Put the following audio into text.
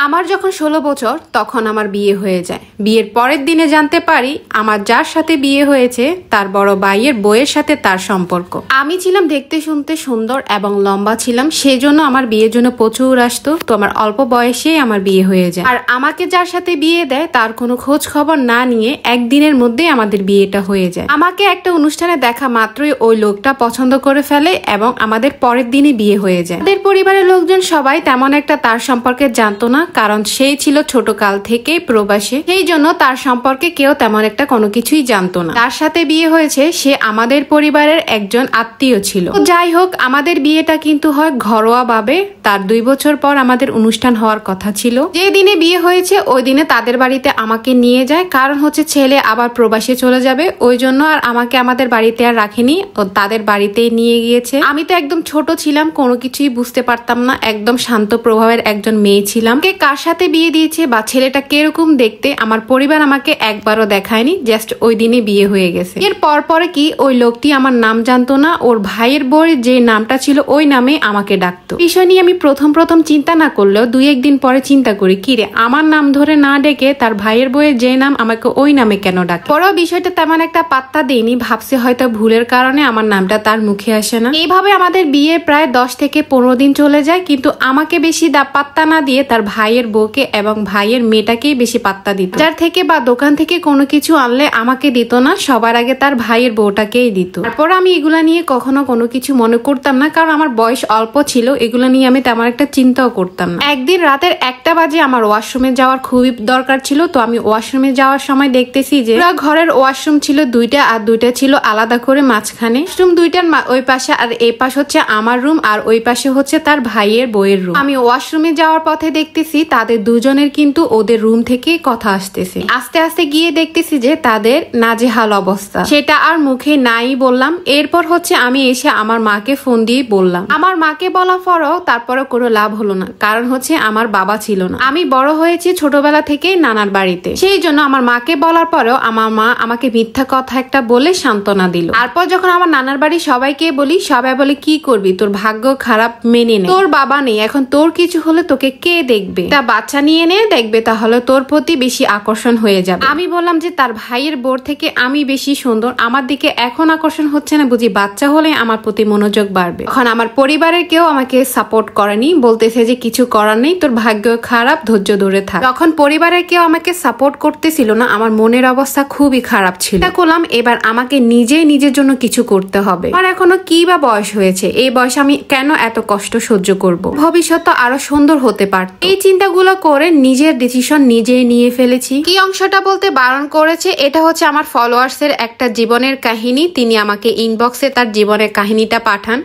আমার যখন 16 বছর তখন আমার বিয়ে হয়ে যায়। বিয়ের পরের দিনে জানতে পারি আমার যার সাথে বিয়ে হয়েছে তার বড় ভাইয়ের বউয়ের সাথে তার সম্পর্ক। আমি ছিলাম দেখতে শুনতে সুন্দর এবং লম্বা ছিলাম, সেই জন্য আমার বিয়ের জন্য প্রচুর আসতো। তো আমার অল্প বয়সেই আমার বিয়ে হয়ে যায়। আর আমাকে যার সাথে বিয়ে দেয় তার কোনো খোঁজ খবর না নিয়ে একদিনের মধ্যেই আমাদের বিয়েটা হয়ে যায়। আমাকে একটা অনুষ্ঠানে দেখা মাত্রই ওই লোকটা পছন্দ করে ফেলে এবং আমাদের পরের দিনই বিয়ে হয়ে যায়। আমাদের পরিবারের লোকজন সবাই তেমন একটা তার সম্পর্কে জানতো না, কারণ সেই ছিল ছোট কাল থেকেই প্রবাসী, সেই জন্য তার সম্পর্কে কেউ তেমন একটা কোনো কিছুই জানতো না। তার সাথে বিয়ে হয়েছে সে আমাদের পরিবারের একজন আত্মীয় ছিল। যাই হোক, আমাদের বিয়েটা কিন্তু হয় ঘরোয়া ভাবে। তার 2 বছর পর আমাদের অনুষ্ঠান হওয়ার কথা ছিল। যে দিনে বিয়ে হয়েছে ওই দিনে তাদের বাড়িতে আমাকে নিয়ে যায়, কারণ হচ্ছে ছেলে আবার প্রবাসে চলে যাবে, ওই জন্য আর আমাকে আমাদের বাড়িতে আর রাখেনি, ও তাদের বাড়িতেই নিয়ে গিয়েছে। আমি তো একদম ছোট ছিলাম, কোনো কিছুই বুঝতে পারতাম না, একদম শান্ত প্রভাবের একজন মেয়ে ছিলাম। কে কার সাথে বিয়ে দিয়েছে বা ছেলেটা কিরকম দেখতে আমার পরিবার আমাকে একবারও দেখায়নি, জাস্ট ওই দিনে বিয়ে হয়ে গেছে। এর পরে কি ওই লোকটি আমার নাম জানতো না, ওর ভাইয়ের বউয়ের যে নামটা ছিল ওই নামে আমাকে ডাকতো। বিষয় নিয়ে আমি প্রথম চিন্তা না করলেও 2-1 দিন পরে চিন্তা করি, কি রে আমার নাম ধরে না ডেকে তার ভাইয়ের বউয়ের যে নাম আমাকে ওই নামে কেন ডাকে। পরেও বিষয়টা তেমন একটা পাত্তা দেয়নি, ভাবছে হয়তো ভুলের কারণে আমার নামটা তার মুখে আসে না। এইভাবে আমাদের বিয়ে প্রায় 10 থেকে 15 দিন চলে যায়, কিন্তু আমাকে বেশি পাত্তা না দিয়ে তার ভাইয়ের বউকে এবং ভাইয়ের মেয়েটাকেই বেশি পাত্তা দিত। যার থেকে বা দোকান থেকে কোনো কিছু আনলে আমাকে দিত না, সবার আগে তার ভাইয়ের বউটাকেই দিত। তারপর আমি এগুলা নিয়ে কখনো কোনো কিছু মনে করতাম না, কারণ আমার বয়স অল্প ছিল, এগুলো নিয়ে আমি তেমন একটা চিন্তাও করতাম না। একদিন রাতের 1টা বাজে আমার ওয়াশরুমে যাওয়ার খুবই দরকার ছিল। তো আমি ওয়াশরুমে যাওয়ার সময় দেখতেছি যে ঘরের ওয়াশরুম ছিল 2টা, আর 2টা ছিল আলাদা করে মাঝখানে। ওয়াশরুম 2টার ওই পাশে আর এই পাশ হচ্ছে আমার রুম, আর ওই পাশে হচ্ছে তার ভাইয়ের বউয়ের রুম। আমি ওয়াশরুমে যাওয়ার পথে দেখতেছি তাদের দুজনের কিন্তু ওদের রুম থেকে কথা আসতেছে। আস্তে আস্তে গিয়ে দেখতেছি যে তাদের নাজেহাল অবস্থা, সেটা আর মুখে নাই বললাম। এরপর হচ্ছে আমি এসে আমার মাকে ফোন দিয়ে বললাম। আমার মাকে বলার পরও তারপরে কোনো লাভ হলো না, কারণ হচ্ছে আমার বাবা ছিল না। আমি বড় হয়েছি ছোটবেলা থেকে নানার বাড়িতে, সেই জন্য আমার মাকে বলার পরেও আমার মা আমাকে মিথ্যা কথা একটা বলে সান্ত্বনা দিল। তারপর যখন আমার নানার বাড়ি সবাইকে বলি, সবাই বলে কি করবি, তোর ভাগ্য খারাপ, মেনে নে, তোর বাবা নেই, এখন তোর কিছু হলে তোকে কে দেখবে, তা বাচ্চা নিয়ে নে দেখবে, তাহলে তোর প্রতি বেশি আকর্ষণ হয়ে যাবে। আমি বললাম যে তার ভাইয়ের বোর থেকে আমি বেশি সুন্দর, আমার দিকে এখন আকর্ষণ হচ্ছে না, বুঝি বাচ্চা হলে আমার প্রতি মনোযোগ বাড়বে। এখন আমার পরিবারের কেউ আমাকে সাপোর্ট করেনি, বলতেছে যে কিছু করার নেই, তোর ভাগ্য খারাপ, ধৈর্য ধরে থাক। যখন পরিবারের কেউ আমাকে সাপোর্ট করতেছিল না, আমার মনের অবস্থা খুবই খারাপ ছিল। করলাম এবার আমাকে নিজের জন্য কিছু করতে হবে। আর এখনো কি বা বয়স হয়েছে, এই বয়সে আমি কেন এত কষ্ট সহ্য করব, ভবিষ্যৎ আরো সুন্দর হতে পারত। এই চিন্তাগুলো করে নিজের ডিসিশন নিজেই নিয়ে ফেলেছি। কি অংশটা বলতে বারণ করেছে, এটা হচ্ছে আমার ফলোয়ার্স এর একটা জীবনের কাহিনী। তিনি আমাকে ইনবক্সে তার জীবনের কাহিনীটা পাঠান।